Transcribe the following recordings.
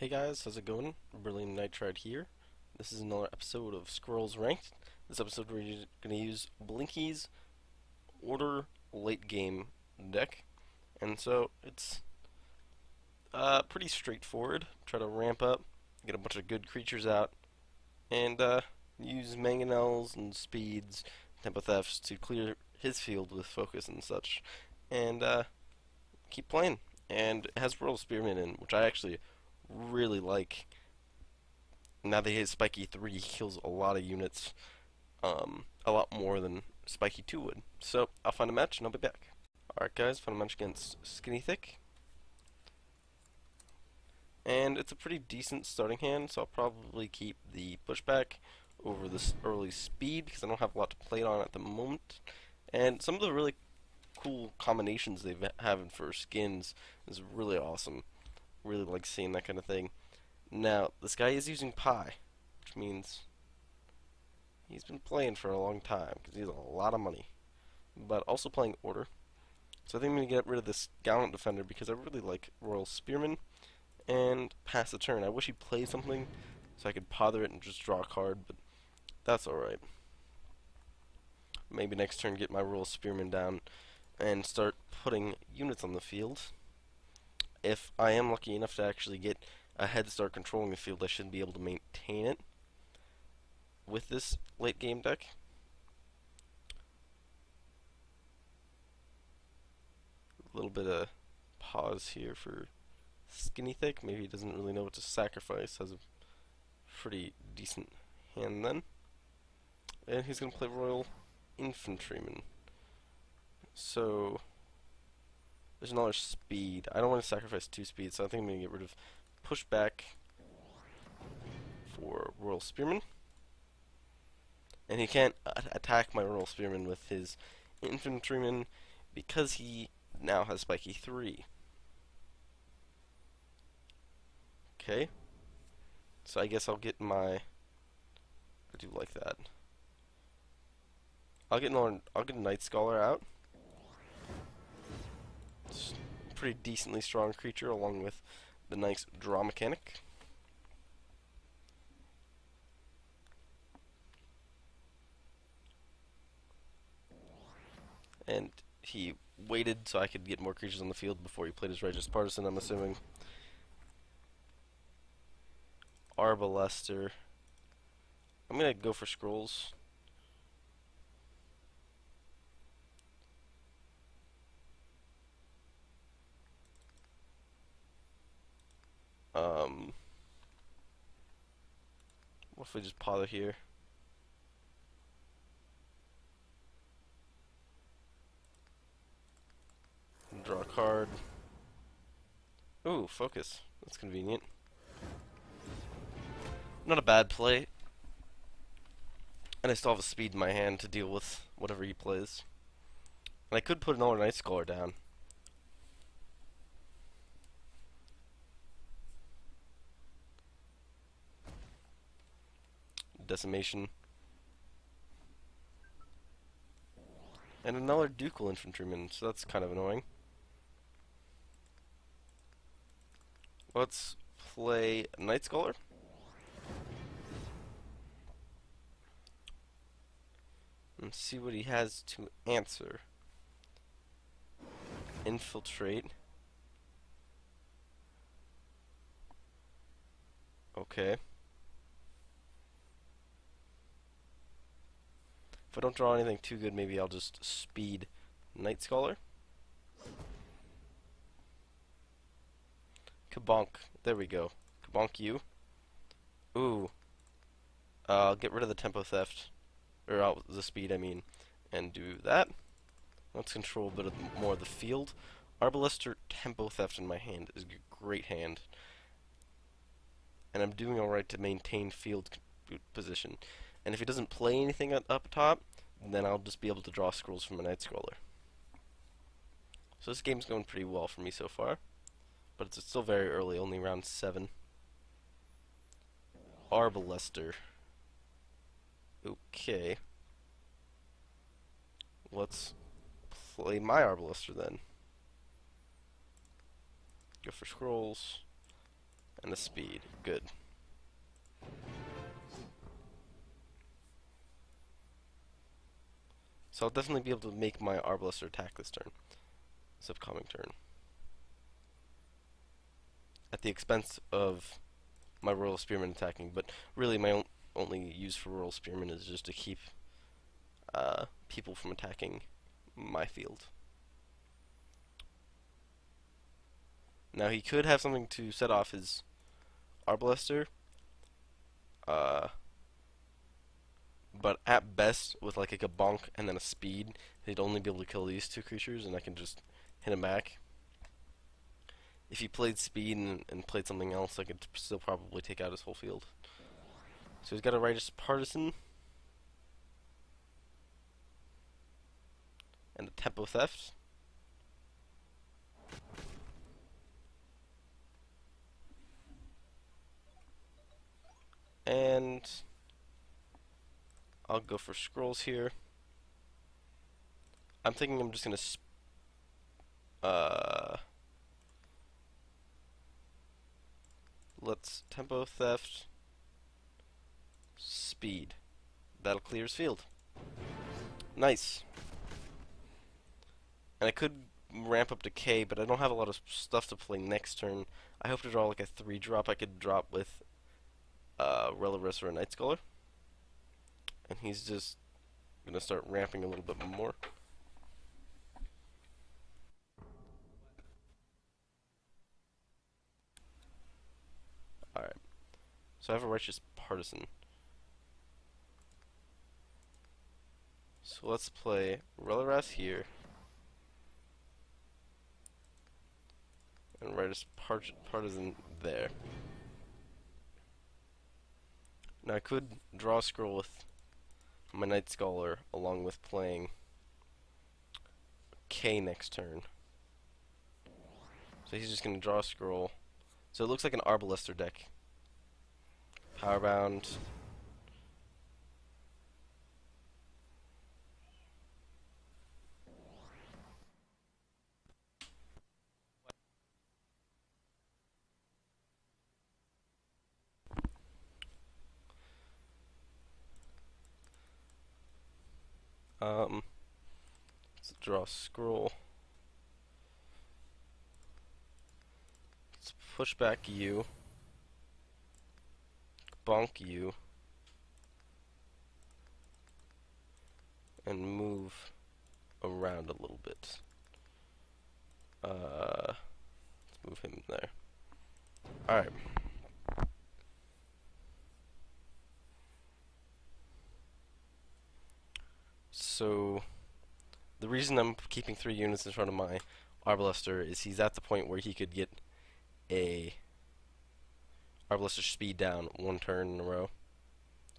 Hey guys, how's it going? Brilliant Nitride here. This is another episode of Squirrels Ranked. This episode we're going to use Blinky's Order late game deck. And so it's pretty straightforward. Try to ramp up, get a bunch of good creatures out, and use mangonels and speeds, tempo thefts to clear his field with focus and such. And keep playing. And it has Royal Spearman in, which I actually really like. Now that he has Spiky 3, he kills a lot of units, a lot more than Spiky 2 would. So, I'll find a match and I'll be back. Alright guys, found a match against Skinny Thick. And it's a pretty decent starting hand, so I'll probably keep the pushback over this early speed, because I don't have a lot to play it on at the moment. And some of the really cool combinations they have for skins is really awesome. Really like seeing that kind of thing. Now, this guy is using Pi, which means he's been playing for a long time, because he has a lot of money. But also playing Order. So I think I'm going to get rid of this Gallant Defender, because I really like Royal Spearman, and pass the turn. I wish he played something, so I could pother it and just draw a card, but that's alright. Maybe next turn get my Royal Spearman down, and start putting units on the field. If I am lucky enough to actually get a head start controlling the field, I should be able to maintain it with this late game deck. A little bit of pause here for Skinny Thick. Maybe he doesn't really know what to sacrifice. Has a pretty decent hand then. And he's going to play Royal Infantryman. So there's another speed. I don't want to sacrifice 2 speeds, so I think I'm going to get rid of pushback for Royal Spearman. And he can't attack my Royal Spearman with his Infantryman because he now has Spiky 3. Okay. So I guess I'll get my... I do like that. I'll get a Night Scholar out. It's a pretty decently strong creature, along with the nice draw mechanic. And he waited so I could get more creatures on the field before he played his Righteous Partisan, I'm assuming. Arbalester. I'm gonna go for Scrolls. What if we just pother here? Draw a card. Ooh, focus. That's convenient. Not a bad play. And I still have a speed in my hand to deal with whatever he plays. And I could put another Night Scholar down. Decimation. And another Ducal Infantryman, so that's kind of annoying. Let's play Night Scholar. And see what he has to answer. Infiltrate. Okay. If I don't draw anything too good, maybe I'll just speed Night Scholar. Kabonk. There we go. Kabonk you. Ooh. I'll get rid of the tempo theft. Or the speed, I mean. And do that. Let's control a bit more of the field. Arbalester tempo theft in my hand is a great hand. And I'm doing alright to maintain field position. And if he doesn't play anything up top, then I'll just be able to draw scrolls from a Night Scroller. So this game's going pretty well for me so far. But it's still very early, only round 7. Arbalester. Okay. Let's play my Arbalester then. Go for scrolls. and a speed. Good. So I'll definitely be able to make my Arbalister attack this turn, this upcoming turn, at the expense of my Royal Spearman attacking. But really, my only use for Royal Spearman is just to keep people from attacking my field. Now he could have something to set off his Arbalister, but at best, with like a bonk and then a speed, he'd only be able to kill these two creatures, and I can just hit him back. If he played speed and played something else, I could still probably take out his whole field. So he's got a Righteous Partisan and a Tempo Theft. And I'll go for scrolls here. I'm thinking I'm just gonna let's Tempo Theft speed. That'll clear his field. Nice. And I could ramp up to K, but I don't have a lot of stuff to play next turn. I hope to draw like a 3-drop I could drop with Reliris or a Night Scholar. And he's just gonna start ramping a little bit more. Alright. So I have a Righteous Partisan. So let's play Reliras here. And Righteous Partisan there. Now I could draw a scroll with my Night Scholar along with playing K next turn. So he's just going to draw a scroll. So it looks like an Arbalister deck. Powerbound. Let's draw a scroll. Let's push back you. Bonk you. And move around a little bit. Let's move him there. Alright. So the reason I'm keeping 3 units in front of my Arbalister is he's at the point where he could get a Arbalister speed down 1 turn in a row.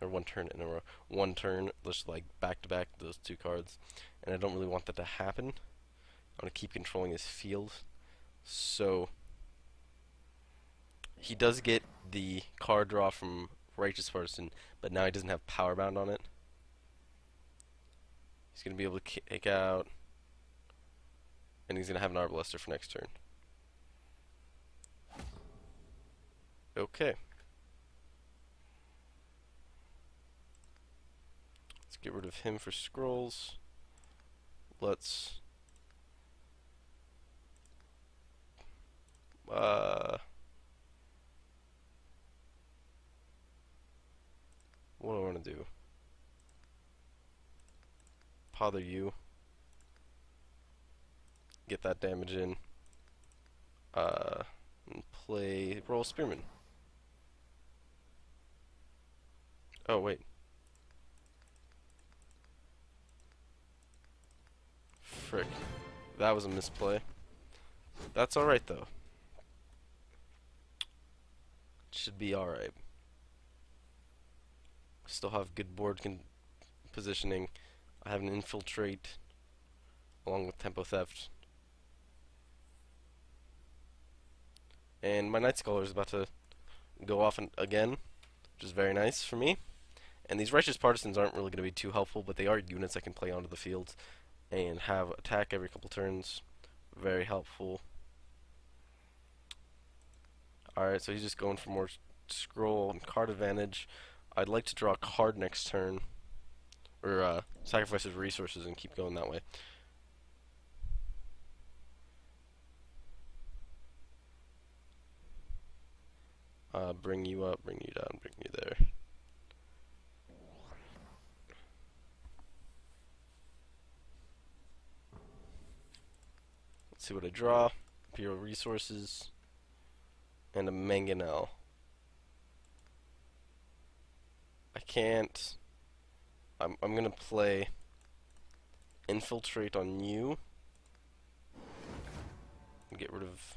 Or 1 turn in a row. 1 turn, just like back to back those 2 cards. And I don't really want that to happen. I want to keep controlling his field. So he does get the card draw from Righteous Partisan, but now he doesn't have Powerbound on it. He's going to be able to kick out, and he's going to have an Arbalister for next turn. Okay. Let's get rid of him for scrolls. Let's what do I want to do? Pother you. Get that damage in. And play Royal Spearman. Oh, wait. Frick. That was a misplay. That's alright, though. Should be alright. Still have good board positioning. I have an Infiltrate along with Tempo Theft. And my Night Scholar is about to go off again, which is very nice for me. And these Righteous Partisans aren't really going to be too helpful, but they are units I can play onto the field and have attack every couple turns. Very helpful. Alright, so he's just going for more scroll and card advantage. I'd like to draw a card next turn. Or sacrifice his resources and keep going that way. Bring you up, bring you down, bring you there. Let's see what I draw. Imperial Resources. And a mangonel. I can't... I'm gonna play Infiltrate on you. And get rid of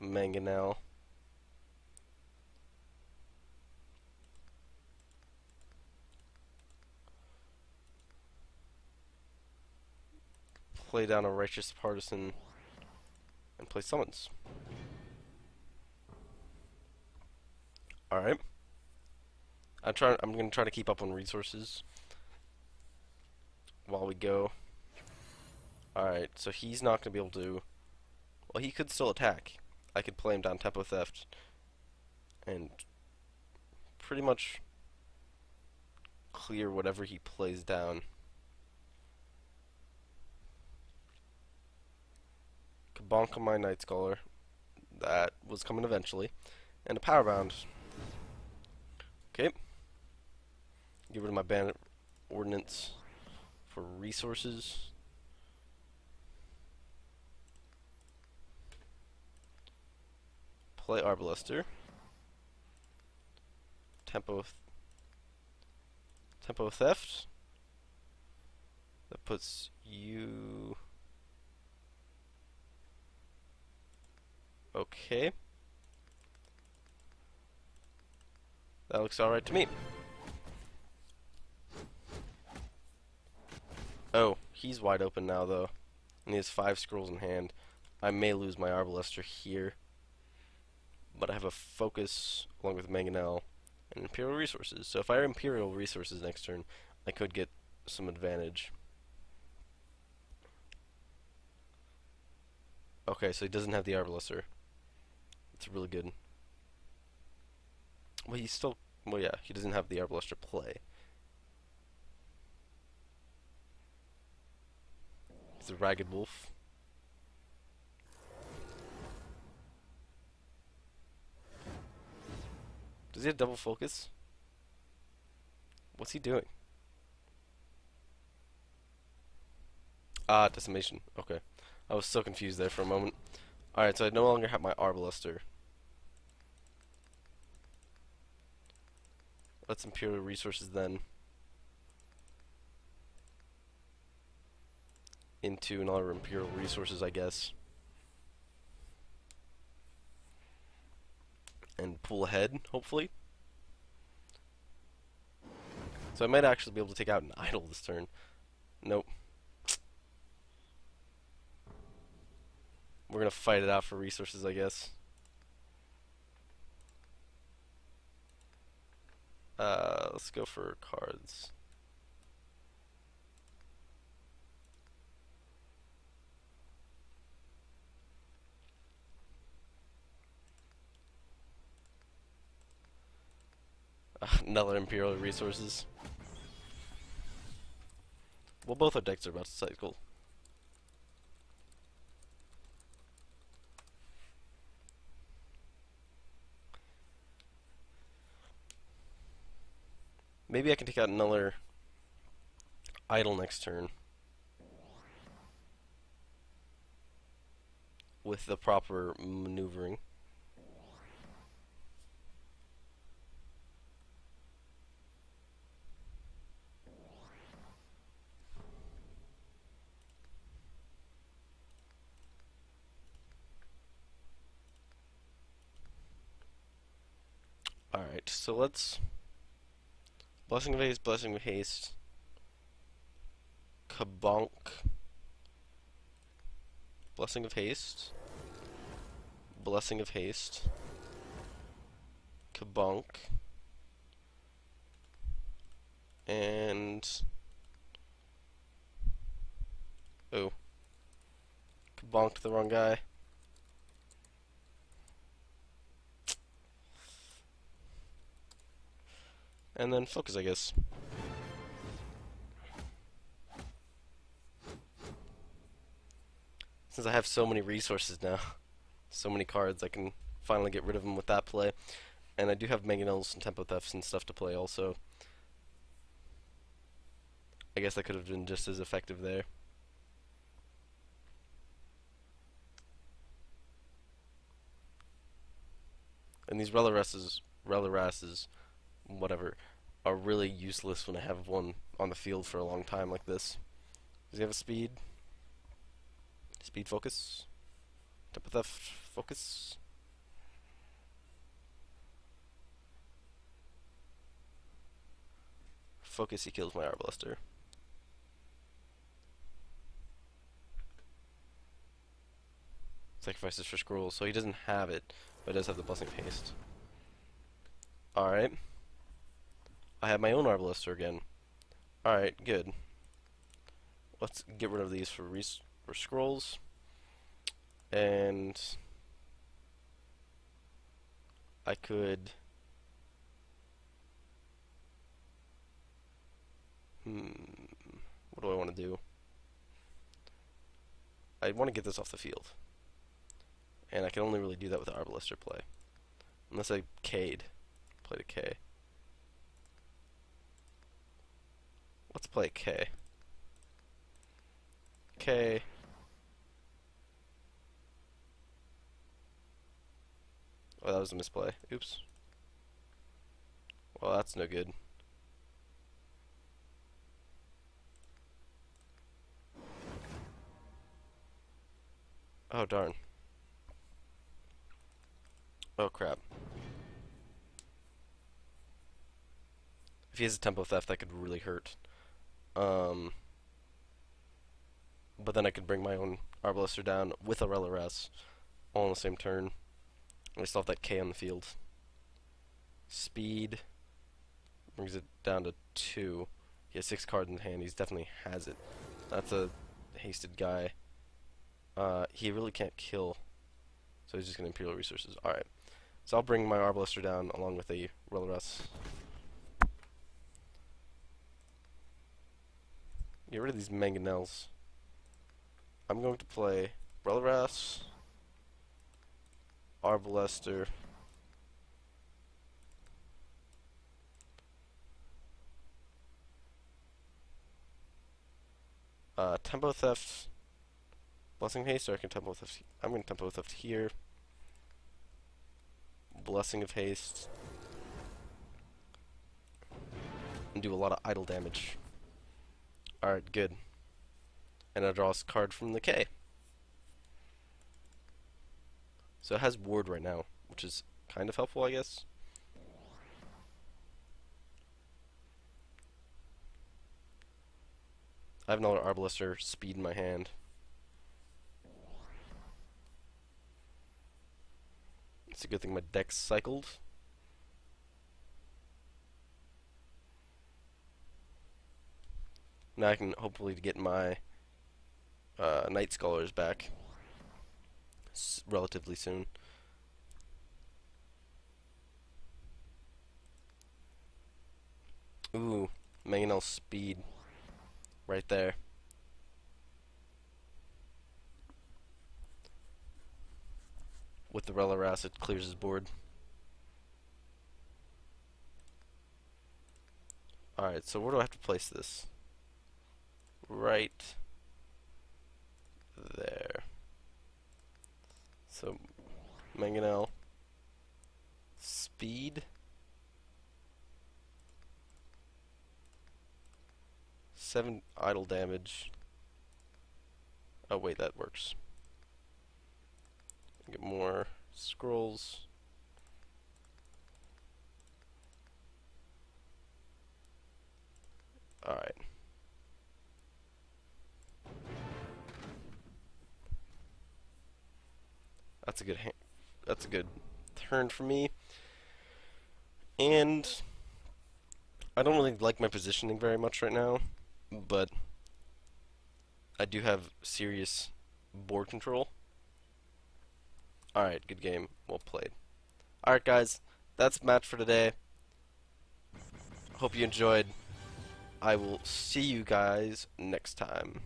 mangonel. Play down a Righteous Partisan and play summons. Alright. I'm gonna try to keep up on resources while we go. Alright, so he's not gonna be able to... Well, he could still attack. I could play him down Tempo Theft and pretty much clear whatever he plays down. Kabonka my Night Scholar. That was coming eventually. And a Power Bound. Okay. Get rid of my Bandit Ordnance for resources. Play Arbalister. Tempo Theft. That puts you... Okay. That looks alright to me. Oh, he's wide open now though. And he has 5 scrolls in hand. I may lose my Arbalister here. But I have a Focus along with Mangonel and Imperial Resources. So if I have Imperial Resources next turn, I could get some advantage. Okay, so he doesn't have the Arbalister. It's really good. Well, he's still... Well, yeah, he doesn't have the Arbalister play. He's a Ragged Wolf. Does he have double focus? What's he doing? Ah, Decimation. Okay. I was so confused there for a moment. Alright, so I no longer have my Arbalister. Let's Imperial Resources then. Into another Imperial Resources, I guess. And pull ahead, hopefully. So I might actually be able to take out an idol this turn. Nope. We're gonna fight it out for resources, I guess. Let's go for cards. Another Imperial Resources. Well, both our decks are about to cycle. Maybe I can take out another idol next turn. With the proper maneuvering. Alright, so let's... Blessing of Haste, Blessing of Haste. Kabonk. Blessing of Haste. Blessing of Haste. Kabonk. And... Oh. Kabonked the wrong guy. And then focus, I guess. Since I have so many resources now, so many cards, I can finally get rid of them with that play. And I do have mangonels and tempo thefts and stuff to play also. I guess that could have been just as effective there. And these Relorasses, whatever, are really useless when I have one on the field for a long time like this. Does he have a speed? Speed focus? Tempo theft focus? Focus, he kills my Arbalister. Sacrifices for scrolls, so he doesn't have it, but does have the Blessing of Haste. Alright. I have my own Arbalister again. Alright, good. Let's get rid of these for scrolls. And I could what do I want to do? I want to get this off the field. And I can only really do that with the Arbalister play. Unless I K'd. Play the K. Let's play K. K. Oh, that was a misplay. Oops. Well, that's no good. Oh, darn. Oh, crap. If he has a tempo theft, that could really hurt. But then I could bring my own Arbalister down with a Reloras all in the same turn. And I still have that K on the field. Speed brings it down to 2. He has 6 cards in hand. He definitely has it. That's a hasted guy. He really can't kill, so he's just gonna Imperial Resources. Alright. So I'll bring my Arbalister down along with a Reloras. Get rid of these mangonels. I'm going to play Reloras, Arbalister, Tempo Theft, Blessing of Haste, or I can Tempo Theft. I'm going to Tempo Theft here. Blessing of Haste. And do a lot of idle damage. Alright, good. And I draw a card from the K. So it has Ward right now, which is kind of helpful, I guess. I have another Arbalister speed in my hand. It's a good thing my deck's cycled. Now I can hopefully get my Night Scholars back relatively soon. Ooh, Mangonel speed right there. With the Reloras, it clears his board. Alright, so where do I have to place this? Right there. So, Mangonel, speed, 7 idle damage. Oh wait, that works. Get more scrolls. Alright. That's a good turn for me. And I don't really like my positioning very much right now, but I do have serious board control. Alright, good game. Well played. Alright guys, that's the match for today. Hope you enjoyed. I will see you guys next time.